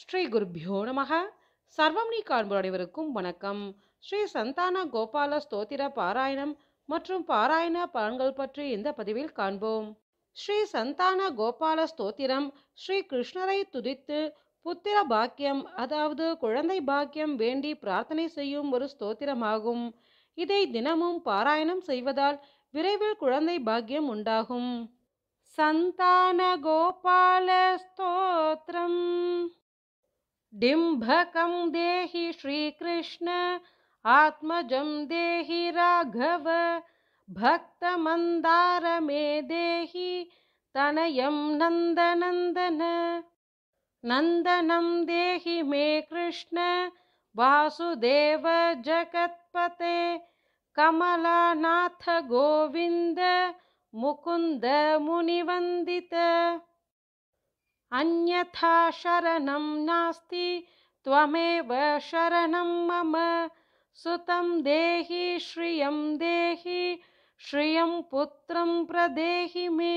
ஸ்ரீ குருப்பியோ நமக. சர்வம் நீ காண்போர் அனைவருக்கும் வணக்கம். ஸ்ரீ சந்தான கோபால ஸ்தோத்திர பாராயணம் மற்றும் பாராயண பலன்கள் பற்றி இந்த பதிவில் காண்போம். ஸ்ரீ சந்தான கோபால ஸ்தோத்திரம் ஸ்ரீ கிருஷ்ணரை துதித்து புத்திர பாக்கியம், அதாவது குழந்தை பாக்கியம் வேண்டி பிரார்த்தனை செய்யும் ஒரு ஸ்தோத்திரமாகும். இதை தினமும் பாராயணம் செய்வதால் விரைவில் குழந்தை பாக்கியம் உண்டாகும். சந்தான கோபால ஸ்தோத்திரம். डिम्भकं देहि श्रीकृष्ण आत्मजं देहि राघव भक्तमन्दार मे देहि तनयं नन्दनन्दन नन्दनं देहि मे कृष्ण वासुदेव जगत्पते कमलानाथ गोविन्द मुकुन्द मुनिवन्दित अन्यथा शरणं नास्ति त्वमेव शरणं मम सुतं देहि श्रियं पुत्रं प्रदेहि मे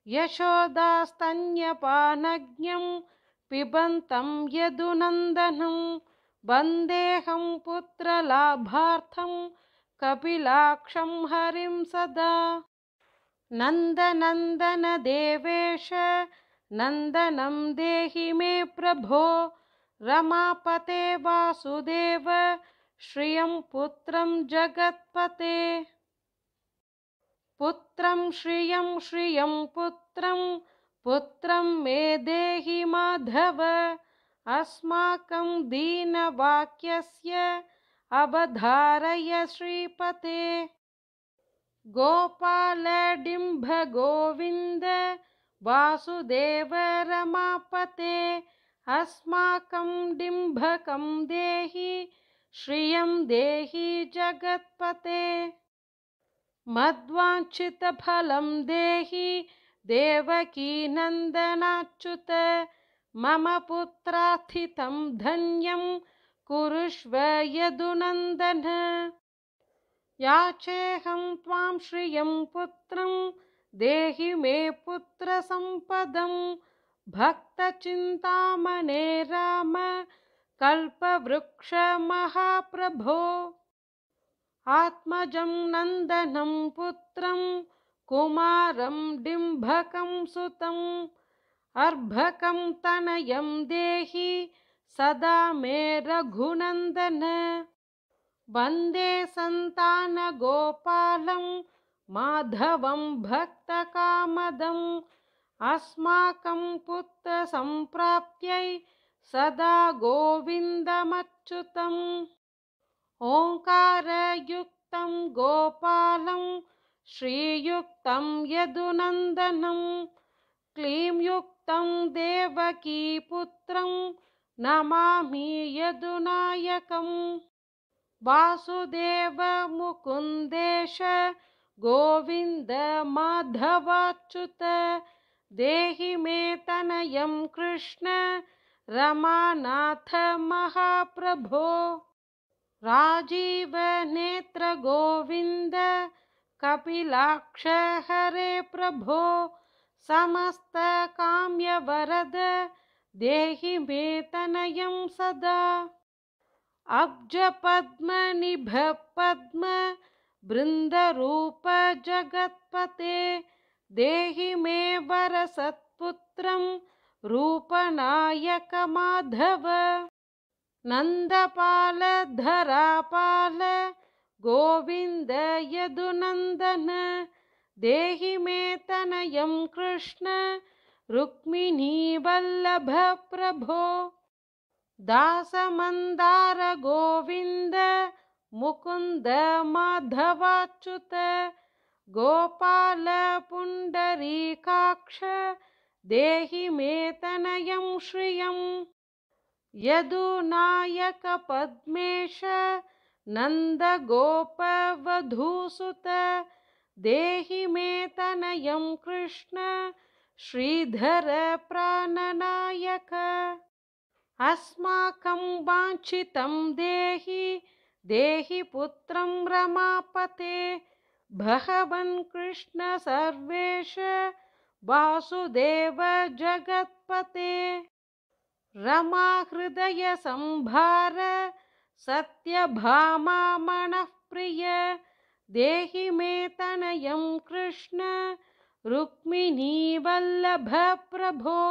यशोदास्तन्यपानज्ञं पिबन्तं यदुनन्दनं वन्देऽहं पुत्रलाभार्थं कपिलाक्षं हरिं सदा नन्दनन्दन देवेश नन्दनं देहि मे प्रभो रमापते वासुदेव श्रियं पुत्रं जगत्पते पुत्रं श्रियं पुत्रं मे देहि माधव अस्माकं दीनवाक्यस्य अवधारय श्रीपते गोपाल डिम्भ गोविन्द वासुदेव रमापते अस्माकं डिम्भकं देहि श्रियं देहि जगत्पते मद्वाञ्छितफलं देहि देवकी नन्दनाच्युत मम पुत्रार्थितं धन्यं कुरुष्व यदुनन्दन याचेऽहं त्वां श्रियं पुत्रं देहि मे पुत्रसम्पदं भक्तचिन्तामणे राम कल्पवृक्ष महाप्रभो आत्मजं नन्दनं पुत्रं कुमारं डिम्भकं सुतम् अर्भकं तनयं देहि सदा मे रघुनन्दन वन्दे सन्तानगोपालं माधवं भक्तकामदम् अस्माकं पुत्रसम्प्राप्त्यै सदा गोविन्दमच्युतम् ओङ्कारयुक्तं गोपालं श्रीयुक्तं यदुनन्दनं क्लींयुक्तं देवकीपुत्रं नमामि यदुनायकम् वासुदेव मुकुन्देश गोविन्द माधवाच्युत देहि मे तनयं कृष्ण रमानाथ महाप्रभो राजीव नेत्र गोविन्द कपिलाक्ष हरे प्रभो समस्त काम्य वरद देहि मे तनयं सदा अब्ज पद्म निभ पद्म बृन्दरूप जगत्पते देहि मे वरसत्पुत्रं रूपनायक माधव नन्दपाल धरापाल गोविन्द यदुनन्दन देहि मे तनयं कृष्ण रुक्मिणी वल्लभ प्रभो दासमन्दार गोविन्द मुकुन्द माधवाच्युत गोपाल पुण्डरीकाक्ष देहि मे तनयं श्रियं यदुनायक पद्मेश नन्दगोपवधूसुत देहि मे तनयं कृष्ण श्रीधर प्राणनायक अस्माकं वाञ्छितं देहि पुत्रं रमापते भगवन् कृष्ण सर्वेश वासुदेव जगत्पते रमा हृदय संभार सत्यभामा मनः प्रिय देहि मे तनयं कृष्ण रुक्मिणी वल्लभ प्रभो।